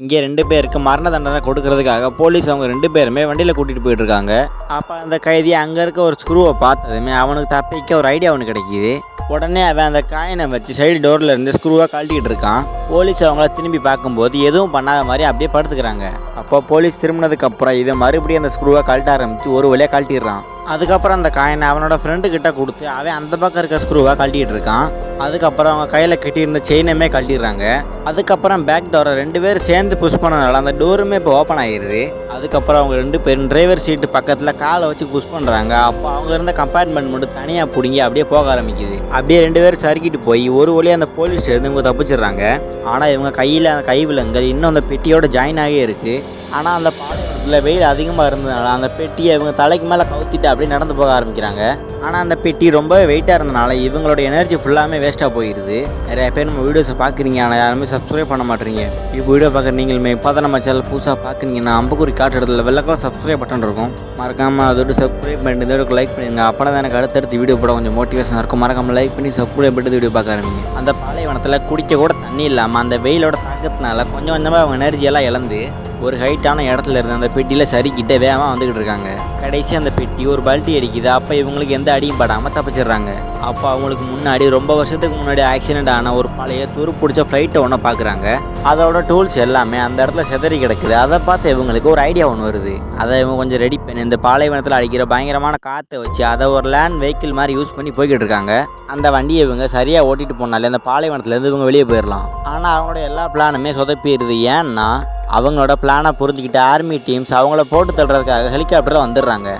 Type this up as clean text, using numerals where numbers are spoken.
இங்கே 2 பேருக்கு மரண தண்டனை கொடுக்கறதுக்காக போலீஸ் அவங்க 2 பேருமே வண்டியில் கூட்டிகிட்டு போயிட்டுருக்காங்க. அப்போ அந்த கைதி அங்கே இருக்க ஒரு ஸ்க்ரூவை பார்த்ததுமே அவனுக்கு தப்பிக்க ஒரு ஐடியா ஒன்று கிடைக்கிது. உடனே அவன் அந்த காயினை வச்சு சைடு டோரில் இருந்து ஸ்க்ரூவாக கழட்டிக்கிட்டு இருக்கான். போலீஸ் அவங்கள திரும்பி பார்க்கும்போது எதுவும் பண்ணாத மாதிரி அப்படியே படுத்துக்கிறாங்க. அப்போ போலீஸ் திரும்பினதுக்கப்புறம் இதை மறுபடியும் அந்த ஸ்க்ரூவை கழட்ட ஆரம்பித்து ஒரு வழியாக கழட்டிடுறான். அதுக்கப்புறம் அந்த காயினை அவனோட ஃப்ரெண்டுக்கிட்ட கொடுத்து அவன் அந்த பக்கம் இருக்க ஸ்க்ரூவை கழட்டிகிட்டு இருக்கான். அதுக்கப்புறம் அவங்க கையில் கட்டியிருந்த செயினுமே கழட்டிடுறாங்க. அதுக்கப்புறம் பேக் டோரை 2 பேர் சேர்ந்து புஷ் பண்ணனால அந்த டோருமே இப்போ ஓப்பன் ஆகிடுது. அதுக்கப்புறம் அவங்க 2 பேரும் டிரைவர் சீட்டு பக்கத்தில் காலை வச்சு புஷ் பண்ணுறாங்க. அப்போ அவங்க இருந்த கம்பார்ட்மெண்ட் மட்டும் தனியாக பிடுங்கி அப்படியே போக ஆரம்பிக்குது. அப்படியே 2 பேரும் சறுக்கிட்டு போய் ஒரு வழியாக அந்த போலீஸ் இருந்து இவங்க தப்பிச்சிடுறாங்க. ஆனால் இவங்க கையில் அந்த கைவிலங்குகள் இன்னும் அந்த பெட்டியோட ஜாயின் ஆகி இருக்குது. ஆனால் அந்த பாலைவனத்தில் வெயில் அதிகமாக இருந்ததுனால அந்த பெட்டியை இவங்க தலைக்கு மேலே கவுத்திட்டு அப்படியே நடந்து போக ஆரம்பிக்கிறாங்க. ஆனால் அந்த பெட்டி ரொம்பவே வெயிட்டாக இருந்தனால இவங்களோட எனர்ஜி ஃபுல்லாமே வேஸ்ட்டாக போயிடுது. நிறைய பேர் நம்ம வீடியோஸை பார்க்குறீங்க, ஆனால் யாருமே சப்ஸ்கிரைப் பண்ண மாட்டேறீங்க. இப்போ வீடியோ பார்க்குற நீங்களுமே இப்போ தான் நம்ம சேனல் புதுசாக பார்க்குறீங்கன்னா அம்புக்குறி காட்டு இடத்துல வெள்ளக்கால சப்ஸ்கிரைப் பட்டன் இருக்கும். மறக்காமல் அதோட சப்ஸ்கிரைப் பண்ணிட்டு இந்த வீடியோக்கு லைக் பண்ணிடுங்க. அப்போ தான் எனக்கு அடுத்தடுத்து வீடியோ போட கொஞ்சம் மோட்டிவேஷன் இருக்கும். மறக்காமல் லைக் பண்ணி சப்ஸ்கிரைப் பண்ணிட்டு வீடியோ பார்க்க ஆரம்பிங்க. அந்த பாலைவனத்தில் குடிக்க கூட தண்ணி இல்லாமல் அந்த வெயிலோட தாக்கத்தினால கொஞ்சம் கொஞ்சமாக அவங்க எனர்ஜியெல்லாம் இழந்து ஒரு ஹைட்டான இடத்துல இருந்து அந்த பெட்டியில் சரிக்கிட்டே வேகமாக வந்துக்கிட்டு இருக்காங்க. கடைசி அந்த பெட்டி ஒரு பல்ட்டி அடிக்குது. அப்போ இவங்களுக்கு எந்த அடியும் படாமல் தப்பிச்சிடுறாங்க. அப்போ அவங்களுக்கு முன்னாடி ரொம்ப வருஷத்துக்கு முன்னாடி ஆக்சிடென்ட் ஆன ஒரு பழைய துரு பிடிச்ச ஃப்ளைட்டை ஒன்று பார்க்குறாங்க. அதோட டூல்ஸ் எல்லாமே அந்த இடத்துல சிதறி கிடக்குது. அதை பார்த்து இவங்களுக்கு ஒரு ஐடியா ஒன்று வருது. அதை இவங்க கொஞ்சம் ரெடி பண்ணி இந்த பாலைவனத்தில் அடிக்கிற பயங்கரமான காற்றை வச்சு அதை ஒரு லேண்ட் வெஹிக்கிள் மாதிரி யூஸ் பண்ணி போய்கிட்டு இருக்காங்க. அந்த வண்டியை இவங்க சரியாக ஓட்டிகிட்டு போனாலே அந்த பாலைவனத்துலேருந்து இவங்க வெளியே போயிடலாம். ஆனால் அவங்களோட எல்லா பிளானுமே சொதப்பிடுது. ஏன்னா அவங்களோட பிளானை புரிஞ்சுக்கிட்டு ஆர்மி டீம்ஸ் அவங்கள போட்டு தள்ளுறதுக்காக ஹெலிகாப்டரில் வந்துடுறாங்க.